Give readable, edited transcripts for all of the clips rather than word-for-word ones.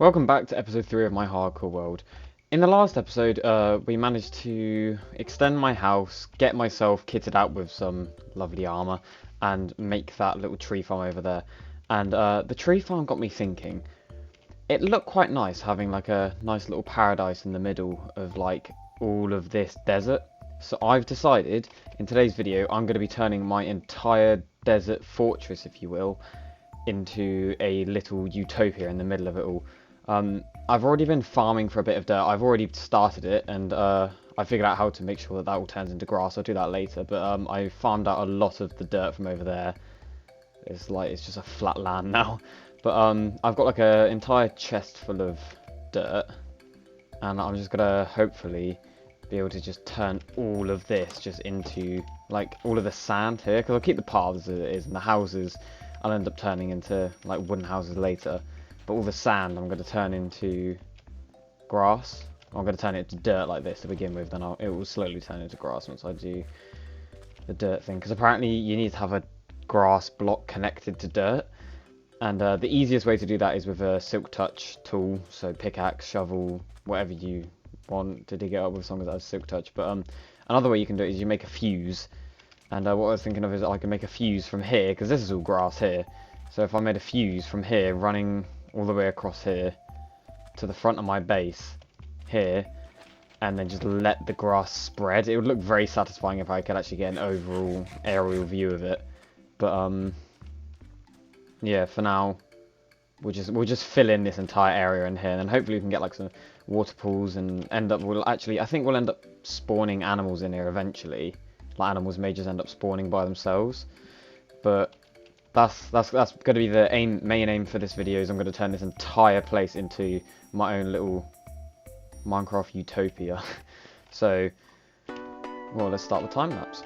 Welcome back to episode 3 of my hardcore world. In the last episode, we managed to extend my house, get myself kitted out with some lovely armor, and make that little tree farm over there. And the tree farm got me thinking. It looked quite nice having like a nice little paradise in the middle of like all of this desert. So I've decided in today's video I'm going to be turning my entire desert fortress, if you will, into a little utopia in the middle of it all. I've already been farming for a bit of dirt. I've already started it, and I figured out how to make sure that that all turns into grass. I'll do that later. But I farmed out a lot of the dirt from over there. It's just a flat land now. But I've got like an entire chest full of dirt, and I'm just gonna hopefully be able to just turn all of this just into like all of the sand here, because I'll keep the paths as it is, and the houses I'll end up turning into like wooden houses later. But all the sand I'm going to turn into grass. I'm going to turn it into dirt like this to begin with, then it will slowly turn into grass once I do the dirt thing. Because apparently you need to have a grass block connected to dirt. And the easiest way to do that is with a silk touch tool. So pickaxe, shovel, whatever you want to dig it up with, as long as it has silk touch. But another way you can do it is you make a fuse. And what I was thinking of is I can make a fuse from here, because this is all grass here. So if I made a fuse from here running all the way across here to the front of my base here, and then just let the grass spread, it would look very satisfying if I could actually get an overall aerial view of it. But yeah, for now we'll just fill in this entire area in here, and then hopefully we can get like some water pools and I think we'll end up spawning animals in here eventually. Like animals may just end up spawning by themselves, but that's going to be the main aim for this video. Is I'm going to turn this entire place into my own little Minecraft utopia. So, well, let's start the time lapse.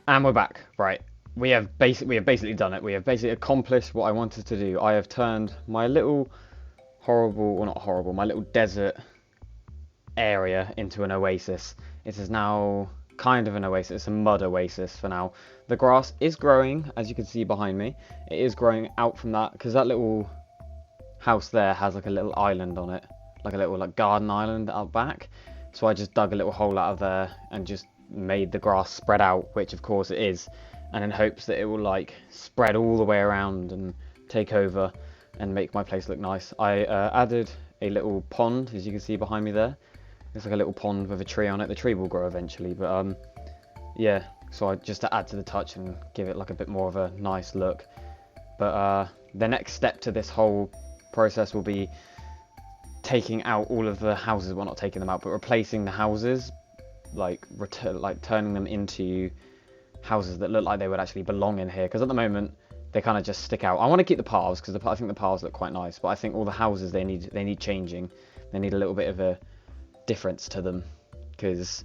And we're back. Right. We have basically done it. We have basically accomplished what I wanted to do. I have turned my little horrible, or not horrible, my little desert area into an oasis. It is now kind of an oasis, it's a mud oasis for now. The grass is growing, as you can see behind me. It is growing out from that, because that little house there has like a little island on it, like a little like garden island out back. So I just dug a little hole out of there and just made the grass spread out, which of course it is, and in hopes that it will like spread all the way around and take over and make my place look nice. I added a little pond, as you can see behind me there. It's like a little pond with a tree on it. The tree will grow eventually, but yeah, so I just to add to the touch and give it like a bit more of a nice look. But the next step to this whole process will be taking out all of the houses. Well, not taking them out, but replacing the houses, like turning them into houses that look like they would actually belong in here. Because at the moment they kind of just stick out. I want to keep the paths because I think the paths look quite nice, but I think all the houses they need changing. They need a little bit of a difference to them because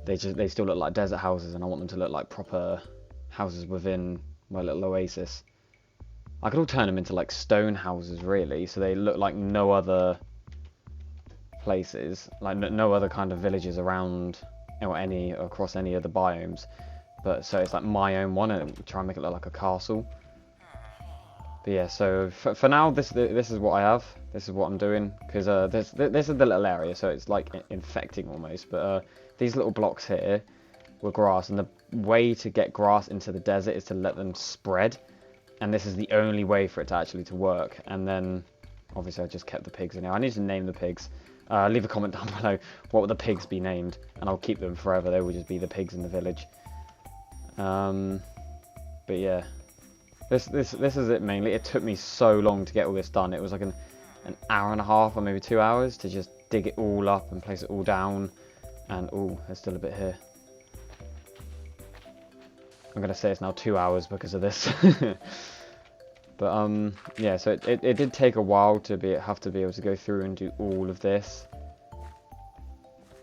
they still look like desert houses, and I want them to look like proper houses within my little oasis. I could all turn them into like stone houses really, so they look like no other places, like no other kind of villages around or across any of the biomes. But so it's like my own one, and try and make it look like a castle. But yeah, so for now, this is what I have. This is what I'm doing, because this is the little area, so it's like infecting almost. But these little blocks here were grass, and the way to get grass into the desert is to let them spread, and this is the only way for it to actually to work. And then obviously I just kept the pigs in here. I need to name the pigs. Leave a comment down below what would the pigs be named, and I'll keep them forever. They will just be the pigs in the village. But yeah. This is it mainly. It took me so long to get all this done. It was like an hour and a half or maybe 2 hours to just dig it all up and place it all down. And oh, there's still a bit here. I'm gonna say it's now 2 hours because of this. But yeah, so it did take a while to have to be able to go through and do all of this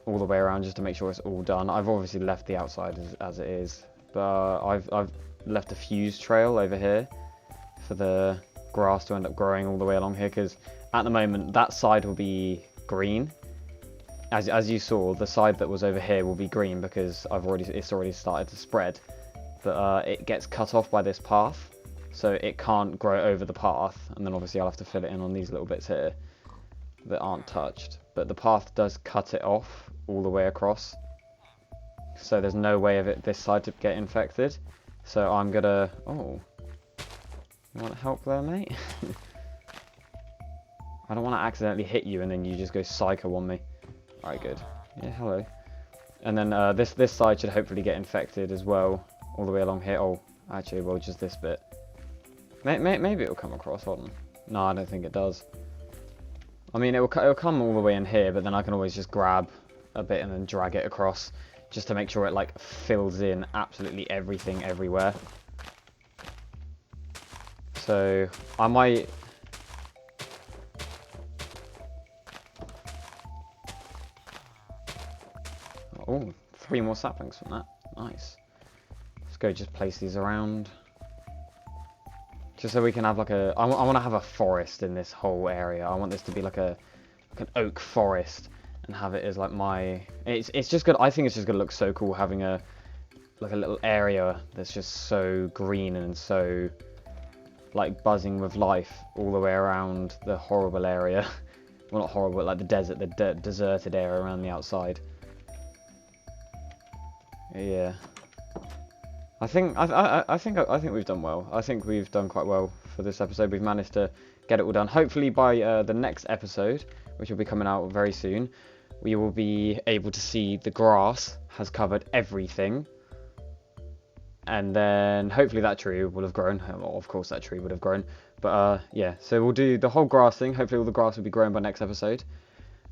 all the way around just to make sure it's all done. I've obviously left the outside as it is, but I've left a fuse trail over here for the grass to end up growing all the way along here, because at the moment that side will be green. As you saw, the side that was over here will be green because it's already started to spread, but it gets cut off by this path, so it can't grow over the path, and then obviously I'll have to fill it in on these little bits here that aren't touched. But the path does cut it off all the way across, so there's no way of this side to get infected. So I'm gonna... Oh, you want help there, mate? I don't want to accidentally hit you and then you just go psycho on me. Alright, good. Yeah, hello. And then this side should hopefully get infected as well, all the way along here. Oh, actually, well, just this bit. Maybe it'll come across. Hold on. No, I don't think it does. I mean, it'll come all the way in here, but then I can always just grab a bit and then drag it across, just to make sure it like fills in absolutely everything everywhere. So I might... Oh, 3 more saplings from that. Nice. Let's go just place these around. Just so we can have like a... I want to have a forest in this whole area. I want this to be like an oak forest, and have it as like my... It's just good. I think it's just gonna look so cool having a little area that's just so green and so like buzzing with life all the way around the horrible area. Well, not horrible, like the desert, the deserted area around the outside. Yeah. I think we've done well. I think we've done quite well for this episode. We've managed to get it all done. Hopefully by the next episode, which will be coming out very soon, we will be able to see the grass has covered everything. And then hopefully that tree will have grown. Well, of course that tree would have grown. But yeah, so we'll do the whole grass thing. Hopefully all the grass will be grown by next episode.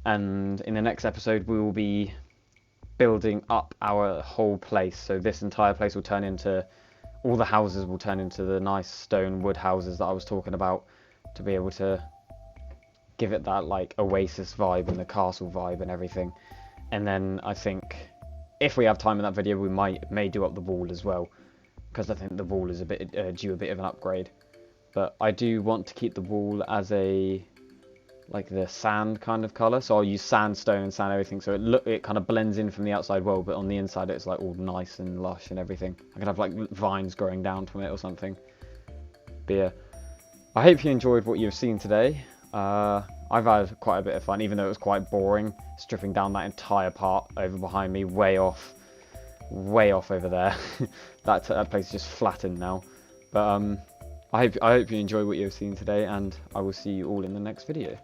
And in the next episode we will be building up our whole place. So this entire place will turn into... all the houses will turn into the nice stone wood houses that I was talking about, to be able to give it that like oasis vibe and the castle vibe and everything. And then I think if we have time in that video, we may do up the wall as well, because I think the wall is a bit due a bit of an upgrade. But I do want to keep the wall as a like the sand kind of color, so I'll use sandstone and sand everything, so it kind of blends in from the outside world, but on the inside it's like all nice and lush and everything. I could have like vines growing down from it or something. But yeah, I hope you enjoyed what you've seen today. I've had quite a bit of fun, even though it was quite boring stripping down that entire part over behind me, way off over there. that place is just flattened now. But I hope you enjoy what you've seen today, and I will see you all in the next video.